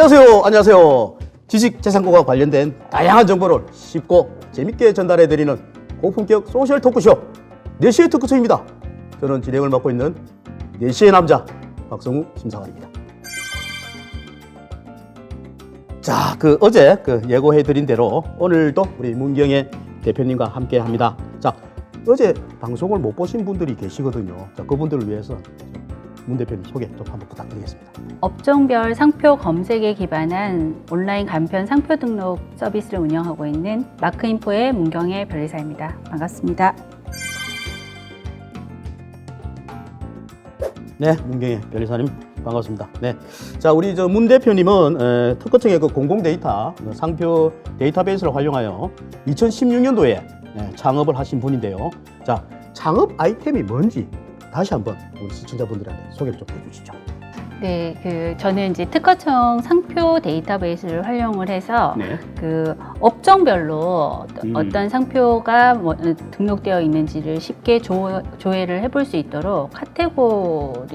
안녕하세요. 지식재산권과 관련된 다양한 정보를 쉽고 재밌게 전달해드리는 고품격 소셜 토크쇼 4시의 토크쇼입니다. 저는 진행을 맡고 있는 4시의 남자 박성우 심사관입니다. 자, 어제 예고해드린 대로 오늘도 우리 문경의 대표님과 함께 합니다. 자, 어제 방송을 못 보신 분들이 계시거든요. 자, 그분들을 위해서 문 대표님 소개 좀 한번 부탁드리겠습니다. 업종별 상표 검색에 기반한 온라인 간편 상표 등록 서비스를 운영하고 있는 마크인포의 문경의 변리사입니다. 반갑습니다. 네, 문경의 변리사님 반갑습니다. 네, 자, 우리 문 대표님은 특허청의 공공 데이터 상표 데이터베이스를 활용하여 2016년도에 창업을 하신 분인데요. 자, 창업 아이템이 뭔지 다시 한번 우리 시청자분들한테 소개를 좀 해주시죠. 네, 저는 이제 특허청 상표 데이터베이스를 활용을 해서 네. 업종별로 어떤 상표가 등록되어 있는지를 쉽게 조회를 해볼 수 있도록 카테고리화해서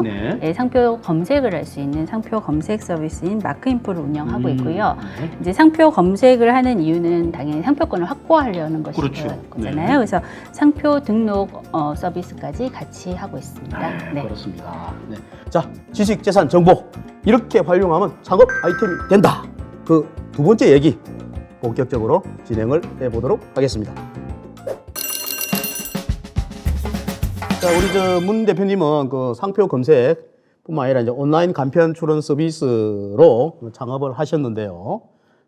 네. 상표 검색을 할 수 있는 상표 검색 서비스인 마크인포를 운영하고 있고요. 이제 상표 검색을 하는 이유는 당연히 상표권을 확보하려는 그렇죠. 것이잖아요. 네. 그래서 상표 등록 서비스까지 같이 하고 있습니다. 네. 그렇습니다. 네. 자, 지식, 재산, 정보 이렇게 활용하면 창업 아이템이 된다. 그 두 번째 얘기 본격적으로 진행을 해보도록 하겠습니다. 자, 우리 문 대표님은 상표 검색뿐만 아니라 이제 온라인 간편 출원 서비스로 창업을 하셨는데요.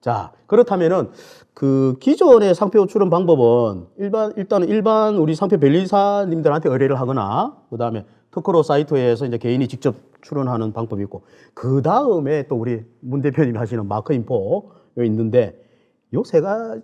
자, 그렇다면은 기존의 상표 출원 방법은 일반 우리 상표 변리사님들한테 의뢰를 하거나 그다음에 특허로 사이트에서 이제 개인이 직접 출원하는 방법이 있고, 그 다음에 또 우리 문 대표님이 하시는 마크인포 있는데, 요 세 가지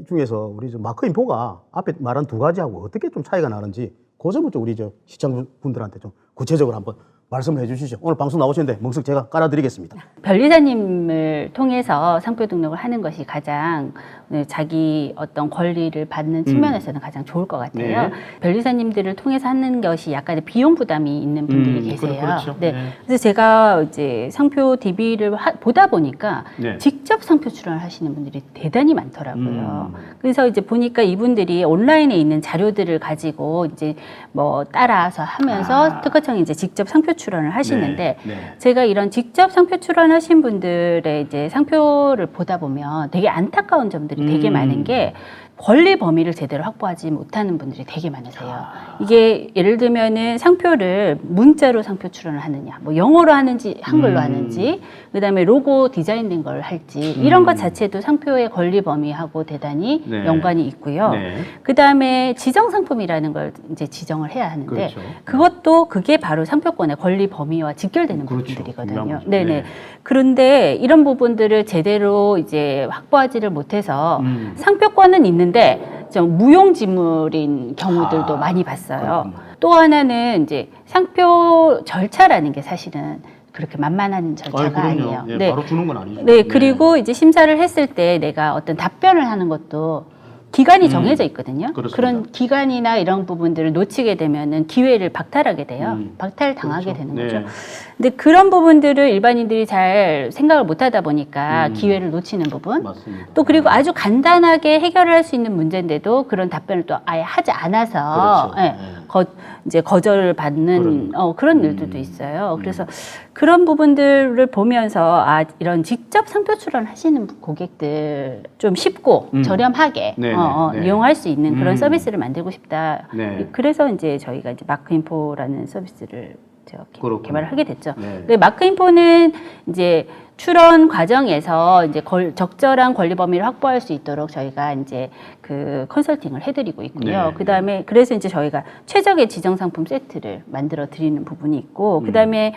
중에서 우리 마크인포가 앞에 말한 두 가지하고 어떻게 좀 차이가 나는지, 그 점을 좀 우리 시청자분들한테 좀 구체적으로 한번 말씀을 해주시죠. 오늘 방송 나오시는데 멍석 제가 깔아드리겠습니다. 변리사님을 통해서 상표 등록을 하는 것이 가장 자기 어떤 권리를 받는 측면에서는 가장 좋을 것 같아요. 네. 변리사님들을 통해서 하는 것이 약간의 비용 부담이 있는 분들이 계세요. 그렇죠. 네. 네. 그래서 제가 이제 상표 DB를 보다 보니까 네. 직접 상표 출원을 하시는 분들이 대단히 많더라고요. 그래서 이제 보니까 이분들이 온라인에 있는 자료들을 가지고 이제 따라서 하면서 특허청이 이제 직접 상표 출원을 하시는데, 네. 제가 이런 직접 상표 출원하신 분들의 이제 상표를 보다 보면 되게 안타까운 점들이 되게 많은 게, 권리 범위를 제대로 확보하지 못하는 분들이 되게 많으세요. 이게 예를 들면은 상표를 문자로 상표 출원을 하느냐, 영어로 하는지 한글로 하는지, 그다음에 로고 디자인된 걸 할지, 이런 것 자체도 상표의 권리 범위하고 대단히 네. 연관이 있고요. 네. 그다음에 지정 상품이라는 걸 이제 지정을 해야 하는데, 그렇죠. 그게 바로 상표권의 권리 범위와 직결되는 그렇죠. 부분들이거든요. 중요한 거죠. 네네. 네. 그런데 이런 부분들을 제대로 이제 확보하지를 못해서 상표권은 있는데 좀 무용지물인 경우들도 많이 봤어요. 그렇군요. 또 하나는 이제 상표 절차라는 게 사실은 그렇게 만만한 절차가 아니에요. 네, 바로 주는 건 아니죠. 네, 그리고 이제 심사를 했을 때 내가 어떤 답변을 하는 것도 기간이 정해져 있거든요. 그렇습니다. 그런 기간이나 이런 부분들을 놓치게 되면은 기회를 박탈하게 돼요. 박탈당하게 그렇죠. 되는 네. 거죠. 근데 그런 부분들을 일반인들이 잘 생각을 못 하다 보니까 기회를 놓치는 부분. 맞습니다. 또 그리고 아주 간단하게 해결을 할 수 있는 문제인데도 그런 답변을 또 아예 하지 않아서 그렇죠. 이제 거절을 받는 그런 일들도 있어요. 그래서 그런 부분들을 보면서 이런 직접 상표 출원 하시는 고객들 좀 쉽고 저렴하게 네. 이용할 수 있는 그런 서비스를 만들고 싶다. 네. 그래서 이제 저희가 이제 마크인포라는 서비스를 제가 그렇군요. 개발을 하게 됐죠. 네. 근데 마크인포는 이제 출원 과정에서 이제 적절한 권리 범위를 확보할 수 있도록 저희가 이제 컨설팅을 해드리고 있고요. 네. 그다음에 그래서 이제 저희가 최적의 지정 상품 세트를 만들어 드리는 부분이 있고, 그다음에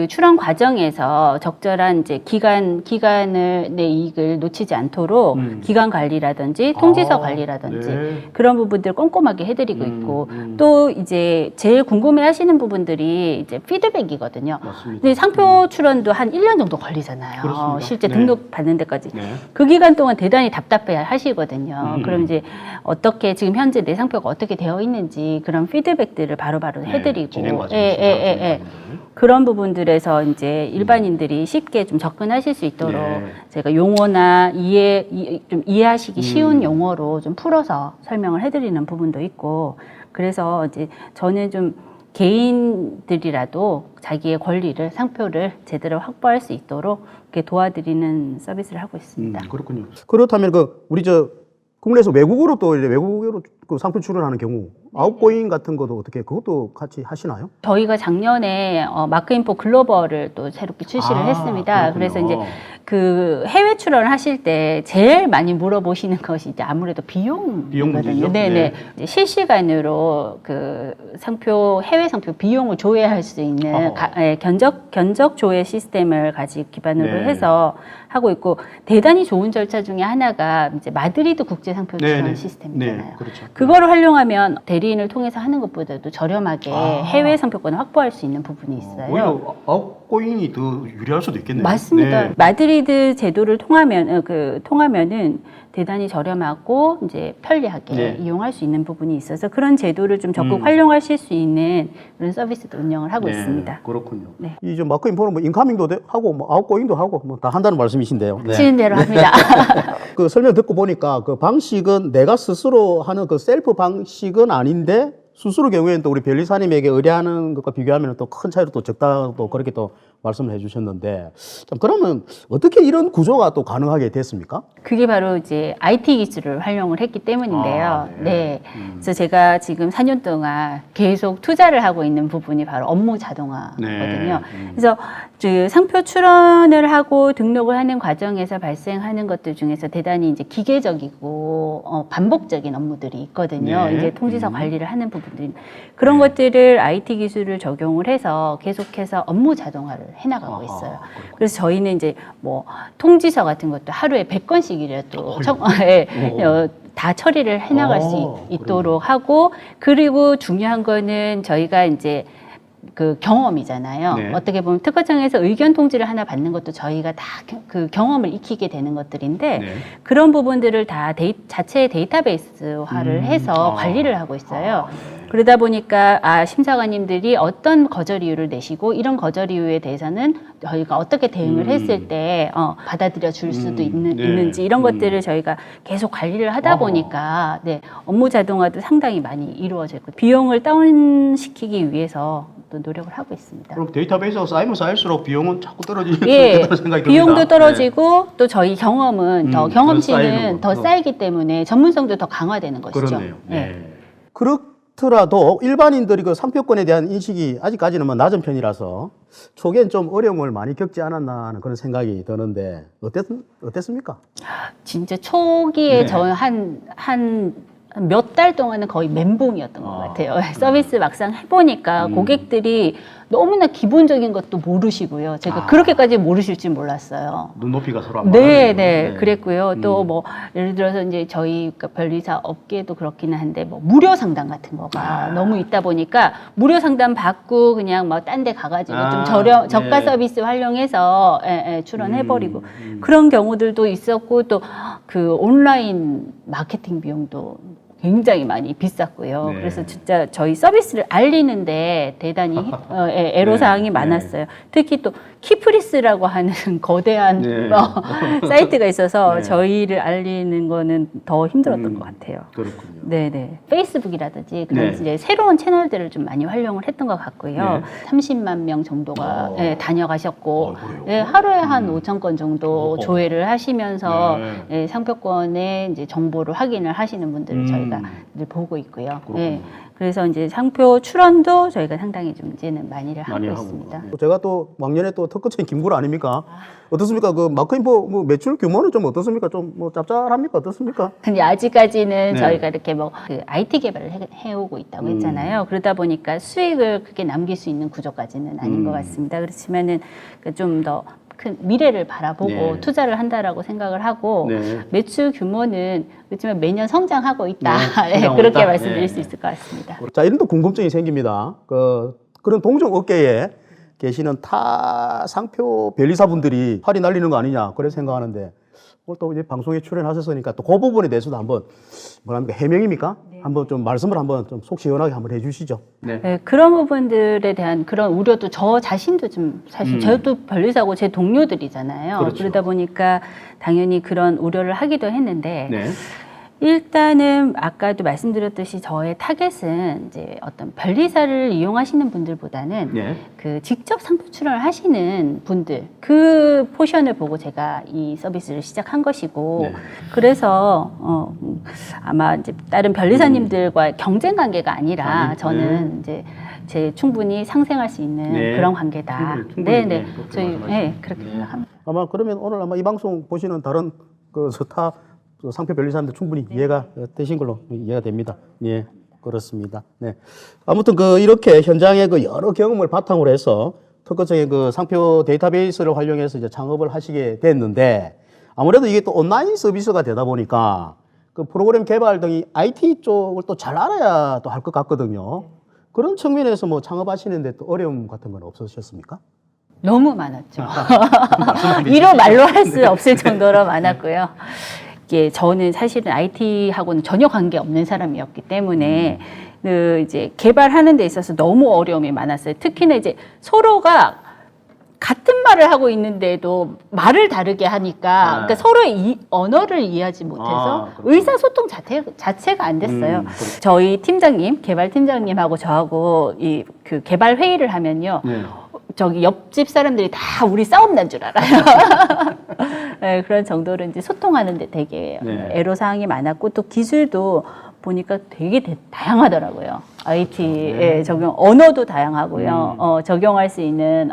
출원 과정에서 적절한 이제 기간을 내 이익을 놓치지 않도록 기간 관리라든지 통지서 관리라든지 네. 그런 부분들 꼼꼼하게 해드리고 있고, 또 이제 제일 궁금해하시는 부분들이 이제 피드백이거든요. 맞습니다. 근데 상표 출원도 한 1년 정도 걸리잖아요. 그렇습니다. 실제 네. 등록 받는 데까지. 네. 그 기간 동안 대단히 답답해 하시거든요. 그럼 이제 어떻게 지금 현재 내 상표가 어떻게 되어 있는지 그런 피드백들을 바로바로 해드리고, 진행 과정에서 그런 부분 부분들에서 이제 일반인들이 쉽게 좀 접근하실 수 있도록 네. 제가 용어나 좀 이해하시기 쉬운 용어로 좀 풀어서 설명을 해드리는 부분도 있고, 그래서 이제 저는 좀 개인들이라도 자기의 권리를, 상표를 제대로 확보할 수 있도록 이렇게 도와드리는 서비스를 하고 있습니다. 그렇군요. 그렇다면 우리 국내에서 외국으로 또 이제 외국으로 그 상표 출원하는 경우 아웃고잉 같은 것도 어떻게 그것도 같이 하시나요? 저희가 작년에 마크인포 글로벌을 또 새롭게 출시를 했습니다. 그렇군요. 그래서 이제 그 해외 출원을 하실 때 제일 많이 물어보시는 것이 이제 아무래도 비용 문제죠? 비용이거든요. 네네. 네. 이제 실시간으로 그 해외 상표 비용을 조회할 수 있는 견적 조회 시스템을 기반으로 네. 해서 하고 있고, 대단히 좋은 절차 중에 하나가 이제 마드리드 국제 상표 네, 출원 네. 시스템이잖아요. 네, 그렇죠. 그거를 활용하면 대리인을 통해서 하는 것보다도 저렴하게 아. 해외 상표권을 확보할 수 있는 부분이 있어요. 오히려 아웃고잉이 더 유리할 수도 있겠네요. 맞습니다. 네. 마드리드 제도를 통하면은 대단히 저렴하고 이제 편리하게 네. 이용할 수 있는 부분이 있어서 그런 제도를 좀 적극 음. 활용하실 수 있는 그런 서비스도 운영을 하고 네, 있습니다. 그렇군요. 네. 이 마크인포는 뭐 인카밍도 하고 뭐 아웃고잉도 하고 뭐 다 한다는 말씀이신데요. 네. 하시는 대로 합니다. 그 설명 듣고 보니까 그 방식은 내가 스스로 하는 그 셀프 방식은 아닌데 수수료 경우에는 또 우리 변리사님에게 의뢰하는 것과 비교하면 또 큰 차이로 또 적다고 그렇게 또 말씀을 해주셨는데, 참 그러면 어떻게 이런 구조가 또 가능하게 됐습니까? 그게 바로 이제 IT 기술을 활용을 했기 때문인데요. 아, 네. 네. 그래서 제가 지금 4년 동안 계속 투자를 하고 있는 부분이 바로 업무 자동화거든요. 네. 그래서 그 상표 출원을 하고 등록을 하는 과정에서 발생하는 것들 중에서 대단히 이제 기계적이고 반복적인 업무들이 있거든요. 네. 이제 통지서 관리를 하는 부분들, 그런 것들을 IT 기술을 적용을 해서 계속해서 업무 자동화를 해나가고 있어요. 그래서 저희는 이제 뭐 통지서 같은 것도 하루에 100건씩이라도 다 처리를 해나갈 수 있도록 하고, 그리고 중요한 거는 저희가 이제 그 경험이잖아요. 네. 어떻게 보면 특허청에서 의견 통지를 하나 받는 것도 저희가 다 그 경험을 익히게 되는 것들인데, 네. 그런 부분들을 다 자체 데이터베이스화를 해서 관리를 하고 있어요. 그러다 보니까 심사관님들이 어떤 거절 이유를 내시고 이런 거절 이유에 대해서는 저희가 어떻게 대응을 했을 때 받아들여 줄 수도 네. 있는지 이런 것들을 저희가 계속 관리를 하다 보니까 업무 자동화도 상당히 많이 이루어져 있고 비용을 다운시키기 위해서 또 노력을 하고 있습니다. 그럼 데이터베이스가 쌓이면 쌓일수록 비용은 자꾸 떨어지는 생각이 듭니다. 비용도 떨어지고 또 저희 경험은 경험치는 더 더 쌓이기 때문에 전문성도 더 강화되는 것이죠. 그렇네요. 네. 그렇더라도 일반인들이 그 상표권에 대한 인식이 아직까지는 뭐 낮은 편이라서 초기엔 좀 어려움을 많이 겪지 않았나 하는 그런 생각이 드는데 어땠습니까? 진짜 초기에 네. 저는 한 몇 달 동안은 거의 멘붕이었던 것 같아요. 서비스 막상 해보니까 고객들이 너무나 기본적인 것도 모르시고요. 제가 그렇게까지 모르실 줄 몰랐어요. 눈높이가 서로 안 네, 그랬고요. 또 뭐 예를 들어서 이제 저희 변리사 업계도 그렇기는 한데 뭐 무료 상담 같은 거가 너무 있다 보니까 무료 상담 받고 그냥 뭐 딴 데 가가지고 좀 저가 서비스 활용해서 출원해버리고 그런 경우들도 있었고, 또 그 온라인 마케팅 비용도 굉장히 많이 비쌌고요. 네. 그래서 진짜 저희 서비스를 알리는데 대단히 애로사항이 많았어요. 특히 또 키프리스라고 하는 거대한 사이트가 있어서 저희를 알리는 거는 더 힘들었던 것 같아요. 그렇군요. 네네. 페이스북이라든지 그런 이제 새로운 채널들을 좀 많이 활용을 했던 것 같고요. 30만 명 정도가 다녀가셨고, 하루에 한 5천 건 정도 조회를 하시면서 상표권의 이제 정보를 확인을 하시는 분들을 저희가 늘 보고 있고요. 그래서 이제 상표 출원도 저희가 상당히 좀 이제는 많이 하고 있습니다. 제가 또 왕년에 또 특허청 김구라 아닙니까? 어떻습니까? 그 마크인포 뭐 매출 규모는 좀 어떻습니까? 좀 뭐 짭짤합니까? 어떻습니까? 근데 아직까지는 저희가 이렇게 뭐 그 IT 개발을 해오고 있다고 했잖아요. 그러다 보니까 수익을 크게 남길 수 있는 구조까지는 아닌 것 같습니다. 그렇지만은 좀 더 큰 미래를 바라보고 투자를 한다라고 생각을 하고, 매출 규모는 그렇지만 매년 성장하고 있다. 그렇게 말씀드릴 수 있을 것 같습니다. 자, 이런 또 궁금증이 생깁니다. 그런 동종 업계에 계시는 타 상표 변리사분들이 팔이 날리는 거 아니냐 그래 생각하는데 오늘 또 이제 방송에 출연하셨으니까 또 그 부분에 대해서도 한번 뭐랍니까 해명입니까? 한번 좀 말씀을 한번 좀 속 시원하게 한번 해주시죠. 네, 그런 부분들에 대한 그런 우려도 저 자신도 좀 사실 저도 변리사고 제 동료들이잖아요. 그렇죠. 그러다 보니까 당연히 그런 우려를 하기도 했는데 네. 일단은 아까도 말씀드렸듯이 저의 타겟은 이제 어떤 변리사를 이용하시는 분들보다는 네. 그 직접 상표 출원을 하시는 분들 그 포션을 보고 제가 이 서비스를 시작한 것이고 네. 그래서 아마 이제 다른 변리사님들과 경쟁 관계가 아니라 저는 이제 제 충분히 상생할 수 있는 네. 그런 관계다. 충분히, 네네. 그렇게 저희 말씀하시죠. 그렇게 네. 생각합니다. 아마 그러면 오늘 아마 이 방송 보시는 다른 그 스타 그 상표 변리사님들 충분히 이해가 되신 걸로 이해가 됩니다. 예, 그렇습니다. 네. 아무튼 그 이렇게 현장의 그 여러 경험을 바탕으로 해서 특허청의 그 상표 데이터베이스를 활용해서 이제 창업을 하시게 됐는데 아무래도 이게 또 온라인 서비스가 되다 보니까 그 프로그램 개발 등이 IT 쪽을 또 잘 알아야 또 할 것 같거든요. 그런 측면에서 뭐 창업하시는데 또 어려움 같은 건 없으셨습니까? 너무 많았죠. 이로 말로 할 수 없을 정도로 많았고요. 이게 저는 사실은 IT하고는 전혀 관계 없는 사람이었기 때문에 그 이제 개발하는 데 있어서 너무 어려움이 많았어요. 특히나 이제 서로가 같은 말을 하고 있는데도 말을 다르게 하니까 그러니까 서로의 언어를 이해하지 못해서 그렇죠. 의사소통 자체가 안 됐어요. 그렇죠. 저희 팀장님, 개발 팀장님하고 저하고 이 그 개발 회의를 하면요. 저기 옆집 사람들이 다 우리 싸움 난 줄 알아요. 네, 그런 정도로 이제 소통하는데 되게 애로사항이 많았고 또 기술도 보니까 되게 다양하더라고요. IT에 적용, 언어도 다양하고요. 적용할 수 있는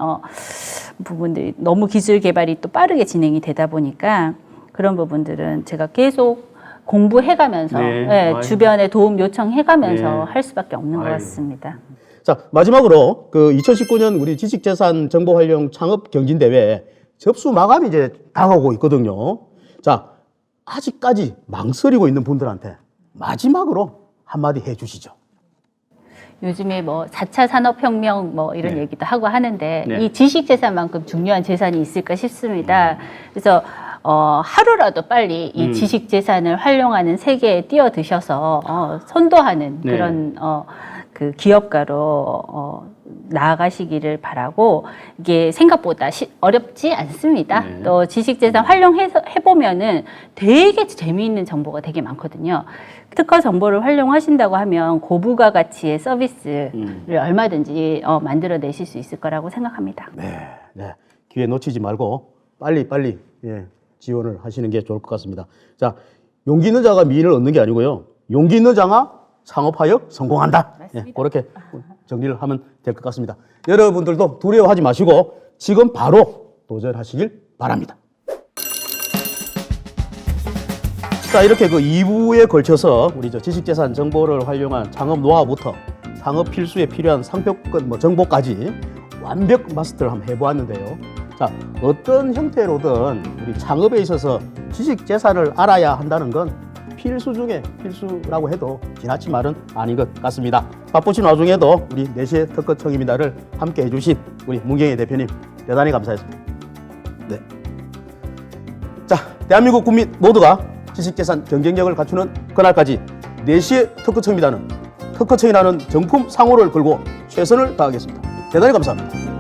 부분들이 너무 기술 개발이 또 빠르게 진행이 되다 보니까 그런 부분들은 제가 계속 공부해가면서 주변에 도움 요청해가면서 할 수밖에 없는 것 같습니다. 자, 마지막으로 그 2019년 우리 지식재산 정보 활용 창업 경진대회 접수 마감이 이제 다가오고 있거든요. 자, 아직까지 망설이고 있는 분들한테 마지막으로 한마디 해 주시죠. 요즘에 뭐 4차 산업혁명 뭐 이런 얘기도 하고 하는데 이 지식재산만큼 중요한 재산이 있을까 싶습니다. 그래서 하루라도 빨리 이 지식재산을 활용하는 세계에 뛰어드셔서 선도하는 그런 그 기업가로 나아가시기를 바라고 이게 생각보다 어렵지 않습니다. 또 지식재산 활용해보면은 되게 재미있는 정보가 되게 많거든요. 특허 정보를 활용하신다고 하면 고부가 가치의 서비스를 얼마든지 만들어내실 수 있을 거라고 생각합니다. 네. 기회 놓치지 말고 빨리 지원을 하시는 게 좋을 것 같습니다. 자, 용기 있는 자가 미인을 얻는 게 아니고요. 용기 있는 자가 창업하여 성공한다. 그렇게 정리를 하면 될 것 같습니다. 여러분들도 두려워하지 마시고 지금 바로 도전하시길 바랍니다. 자, 이렇게 그 2부에 걸쳐서 우리 지식재산 정보를 활용한 창업 노하우부터 창업 필수에 필요한 상표권 정보까지 완벽 마스터를 한번 해보았는데요. 자, 어떤 형태로든 우리 창업에 있어서 지식재산을 알아야 한다는 건 필수 중에 필수라고 해도 지나친 말은 아닌 것 같습니다. 바쁘신 와중에도 우리 4시의 특허청입니다를 함께 해주신 우리 문경희 대표님 대단히 감사했습니다. 네. 자, 대한민국 국민 모두가 지식재산 경쟁력을 갖추는 그날까지 4시의 특허청입니다는 특허청이라는 정품 상호를 걸고 최선을 다하겠습니다. 대단히 감사합니다.